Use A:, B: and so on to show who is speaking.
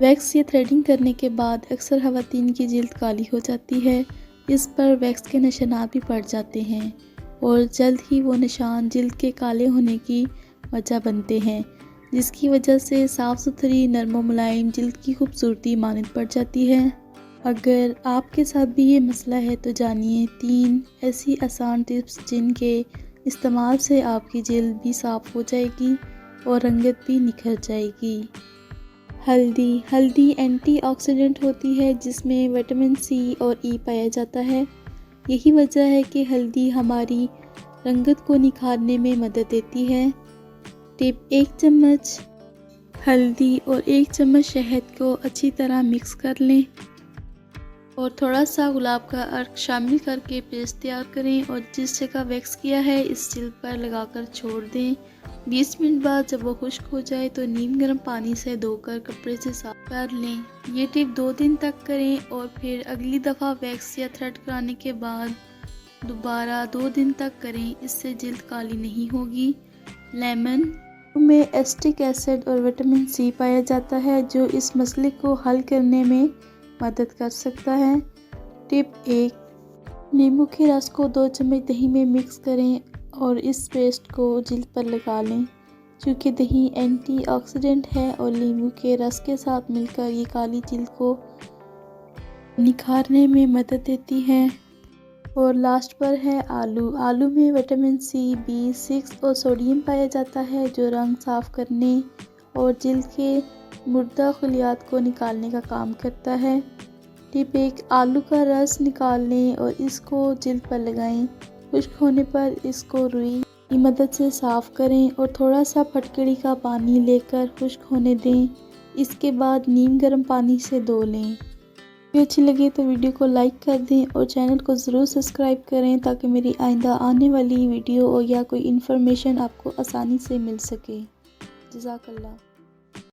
A: Wax या threading करने के बाद अक्सर ख़वातीन की जिल्द काली हो जाती है। इस पर वैक्स के निशानात भी पड़ जाते हैं और जल्द ही वो निशान जिल्द के काले होने की वजह बनते हैं, जिसकी वजह से साफ़ सुथरी नरम व मुलायम जिल्द की खूबसूरती मानद पड़ जाती है। अगर आपके साथ भी ये मसला है तो जानिए 3 ऐसी आसान टिप्स जिनके इस्तेमाल से आपकी जिल्द भी साफ़ हो जाएगी और रंगत भी निखर जाएगी। हल्दी एंटीऑक्सीडेंट होती है जिसमें विटामिन सी और ई पाया जाता है। यही वजह है कि हल्दी हमारी रंगत को निखारने में मदद देती है। टिप: 1 चम्मच हल्दी और 1 चम्मच शहद को अच्छी तरह मिक्स कर लें और थोड़ा सा गुलाब का अर्क शामिल करके पेस्ट तैयार करें और जिस जगह वैक्स किया है इस जिल्द पर लगाकर छोड़ दें। 20 मिनट बाद जब वो खुश्क हो जाए तो नीम गर्म पानी से धोकर कपड़े से साफ कर लें। ये टिप 2 दिन तक करें और फिर अगली दफ़ा वैक्स या थ्रेड कराने के बाद दोबारा 2 दिन तक करें, इससे जिल्द काली नहीं होगी। लेमन में एसिटिक एसिड और विटामिन सी पाया जाता है जो इस मसले को हल करने में मदद कर सकता है। टिप 1: नींबू के रस को 2 चम्मच दही में मिक्स करें और इस पेस्ट को जिल्द पर लगा लें। चूँकि दही एंटीऑक्सीडेंट है और नींबू के रस के साथ मिलकर ये काली जिल्द को निखारने में मदद देती है। और लास्ट पर है आलू में विटामिन सी, B6 और सोडियम पाया जाता है जो रंग साफ़ करने और जिल्द के मुर्दा खलियात को निकालने का काम करता है। टिप 1: आलू का रस निकाल लें और इसको जिल्द पर लगाएं। खुश्क होने पर इसको रुई की मदद से साफ़ करें और थोड़ा सा फटकड़ी का पानी लेकर खुश्क होने दें। इसके बाद नीम गर्म पानी से धो लें। वीडियो अच्छी लगे तो वीडियो को लाइक कर दें और चैनल को ज़रूर सब्सक्राइब करें ताकि मेरी आइंदा आने वाली वीडियो या कोई इन्फॉर्मेशन आपको आसानी से मिल सके। जज़ाकल्लाह।